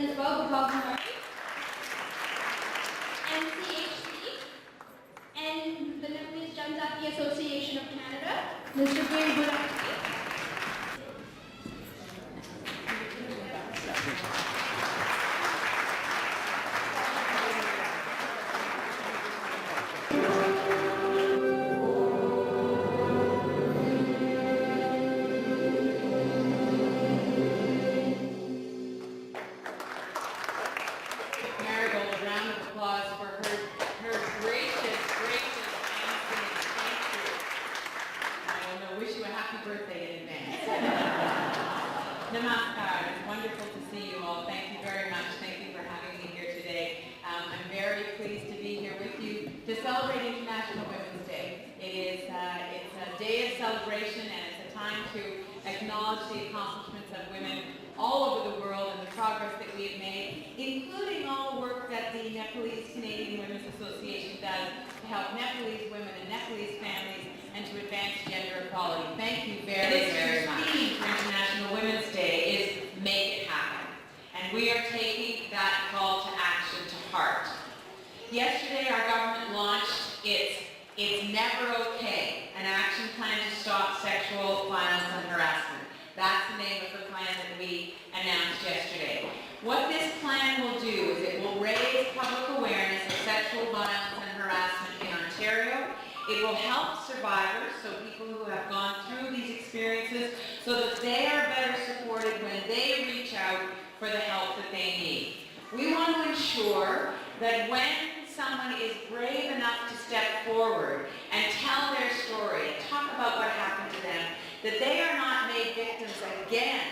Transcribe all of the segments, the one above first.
President as well, Murray, NCHC, and the Nepalese Janjati Association of Canada, Mr. Green Buraki. Birthday in advance. Namaskar. It's wonderful to see you all. Thank you very much. Thank you for having me here today. I'm very pleased to be here with you to celebrate International Women's Day. It's a day of celebration, and it's a time to acknowledge the accomplishments of women all over the world and the progress that we have made, including all the work that the Nepalese Canadian Women's Association does to help Nepalese women and Nepalese families and to advance gender equality. Thank you very, very much. The theme for International Women's Day is Make It Happen. And we are taking that call to action to heart. Yesterday, our government launched its Never Okay, an action plan to stop sexual violence and harassment. That's the name of the plan that we announced yesterday. What this plan will do is it will raise public awareness of sexual violence and harassment in Ontario. It will help survivors, so people who have gone through these experiences, so that they are better supported when they reach out for the help that they need. We want to ensure that when someone is brave enough to step forward and tell their story and talk about what happened to them, that they are not made victims again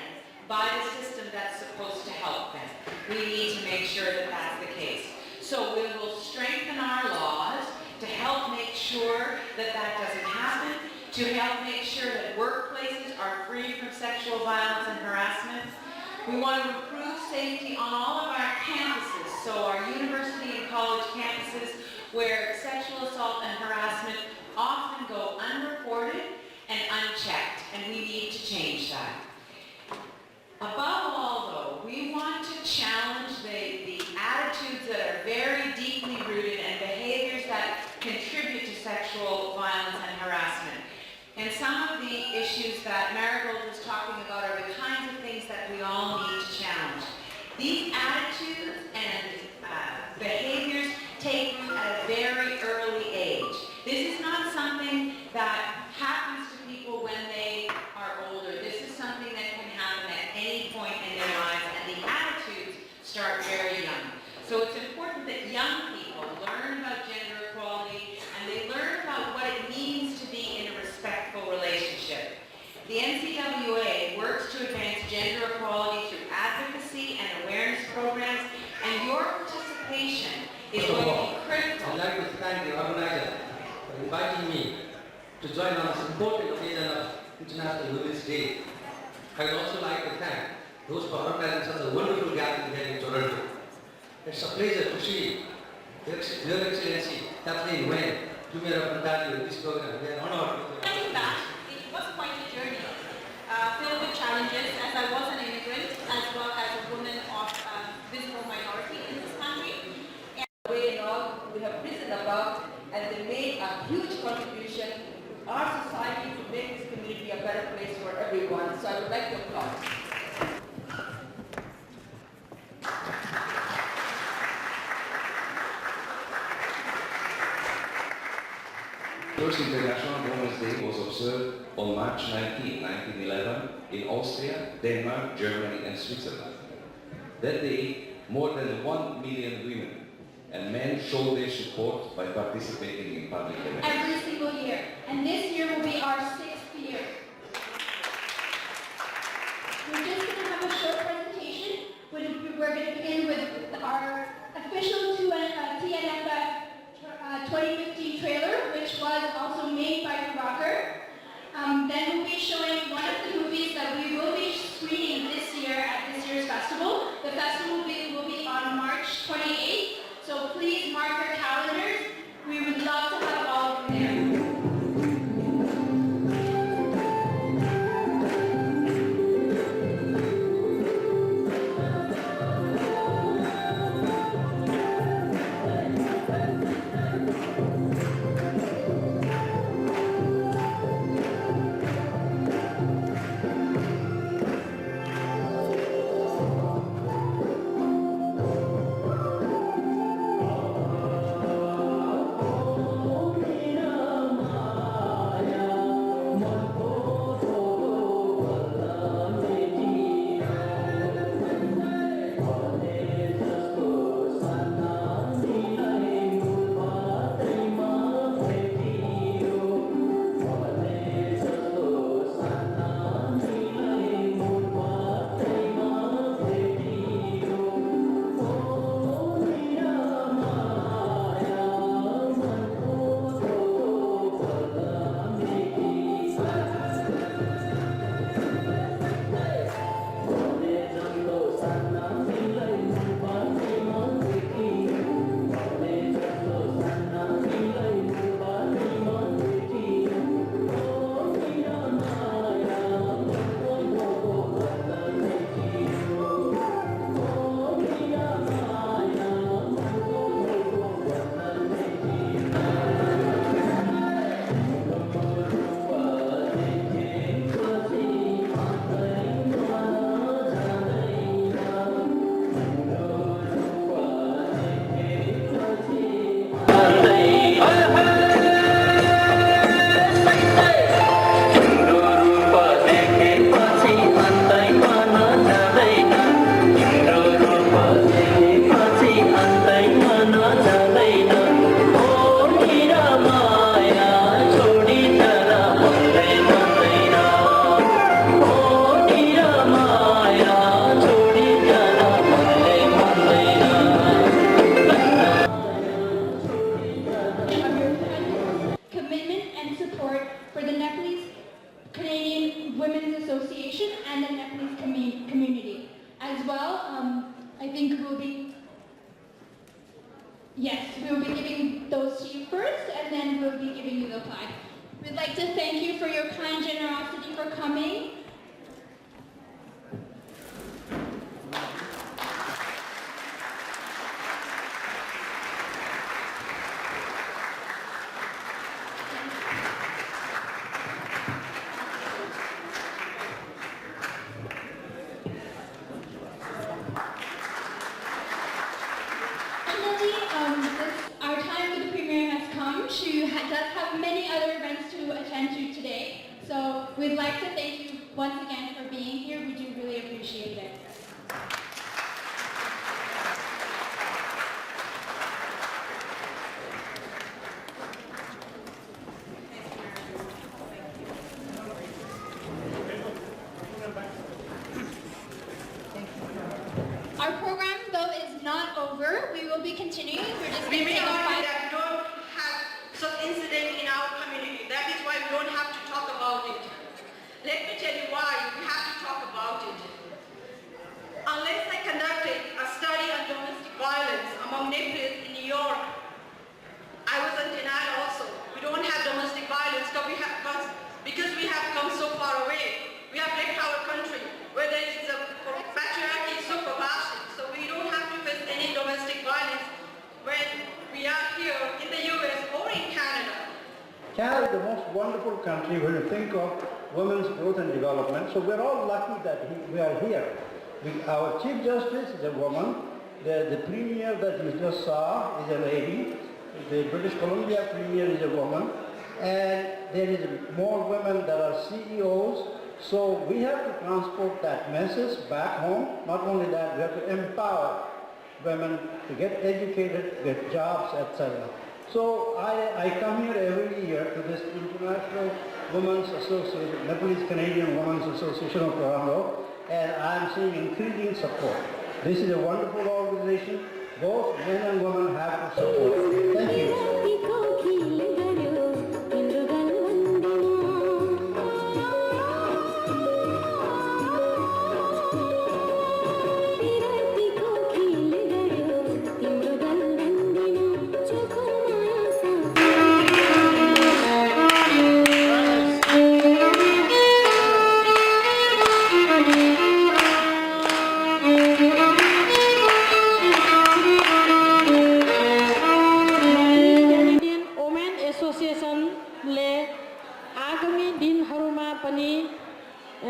by the system that's supposed to help them. We need to make sure that that's the case. So we will strengthen our laws to help make sure that that doesn't happen, to help make sure that workplaces are free from sexual violence and harassment. We want to improve safety on all of our campuses, so our university and college campuses where sexual assault and harassment often go unreported and unchecked, and we need to change that. Above all, though, we want to challenge the attitudes that are very deeply rooted and behaviors that contribute to sexual violence and harassment. And some of the issues that Marigold was talking about are the kinds of things that we all need to challenge. These attitudes and behaviors take root at a very early age. This is not something that happens to people when they are older. This is something that can happen at any point in their lives, and the attitudes start very young. So it's important that young people learn about gender equality, and they learn about what it means to be in a respectful relationship. The NCWA works to advance gender equality through advocacy and awareness programs, and your participation is going to be critical. I'd like to thank the organizer for inviting me to join on this important occasion of International Women's Day. I would also like to thank those for organizing such a wonderful gathering here in Toronto. It's a pleasure to see Your Excellency Kathleen Wayne, Premier of Ontario, this program. We are honored. Looking back, it was quite a journey, filled with challenges, as I was an immigrant, as well as a woman of visible minority in this country. And way and all we have risen above, and they made a huge contribution to our society to make this community a better place for everyone. So I would like to applaud. First International Women's Day was observed on March 19, 1911 in Austria, Denmark, Germany and Switzerland. That day, more than 1 million women and men showed their support by participating in public events. Every single year. And this year will be our 6th year. We're just going to have a short presentation. We're going to begin with our official TNF 2015 trailer, which was also made by the Rocker. Then we'll be showing one of the movies that we will be screening this year at this year's festival. The festival will be on March 28th, so please mark your calendars. We would love to have all of you there. will be, yes, we will be giving those to you first, and then we'll be giving you the flag. We'd like to thank you for your kind generosity for coming. Finally, our time with the Premier has come. She does have many other events to attend to today. So we'd like to thank you once again for being here. We do really appreciate it. Our program, though, is not over. We will be continuing. We're just We going to may take a argue 5 that we don't have such incident in our community. That is why we don't have to talk about it. Let me tell you why we have to talk about it. Unless I conducted a study on domestic violence among Nepalese in New York, I was in denial also. We don't have domestic violence because we have come so far away. We have left our country where there is a patriarchy is so pervasive. So we don't have to face any domestic violence when we are here in the US or in Canada. Canada is the most wonderful country when you think of women's growth and development. So we're all lucky that we are here. Our Chief Justice is a woman. The Premier that you just saw is a lady. The British Columbia Premier is a woman. And there is more women that are CEOs. So we have to transport that message back home. Not only that, we have to empower women to get educated, get jobs, etc. So I come here every year to this International Women's Association, Nepalese Canadian Women's Association of Toronto, and I'm seeing increasing support. This is a wonderful organization. Both men and women have to support. Thank you.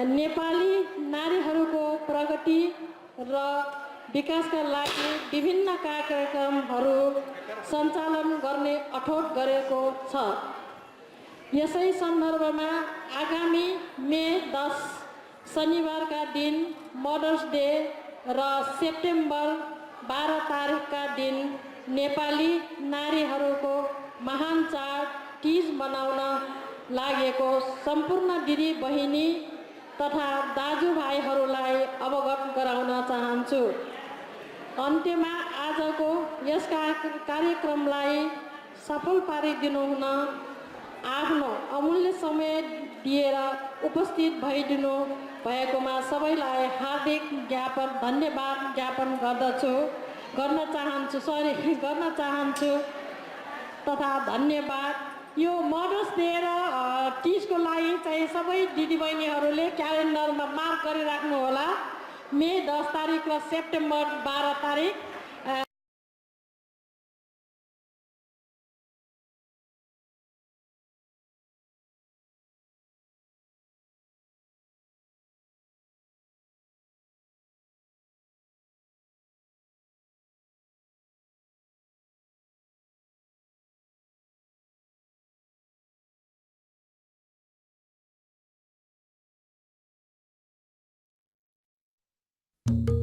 Nepali नारीहरूको प्रगति र विकासका लागि विभिन्न कार्यक्रमहरू सञ्चालन गर्ने अठोट गरेको छ। यसै सन्दर्भमा आगामी मे 10 शनिबारका दिन मदर्स डे र सेप्टेम्बर 12 तारिखका दिन नेपाली नारीहरूको महान चाड तीज मनाउन लागेको सम्पूर्ण दिदी बहिनी तथा दाजुभाइहरूलाई अवगत गराउन चाहन्छु। अन्त्यमा आजको यस कार्यक्रमलाई सफल पारिदिनु हुन आफ्नो अमूल्य समय दिएर उपस्थित भइदिनु भएकोमा सबैलाई हार्दिक धन्यवाद ज्ञापन गर्न चाहन्छु तथा धन्यवाद। यो मदर्स डे र तीजको लागि चाहिँ सबै दिदीबहिनीहरूले क्यालेन्डरमा मार्क गरिराख्नु होला। मे 10 तारिख र सेप्टेम्बर 12 तारिख you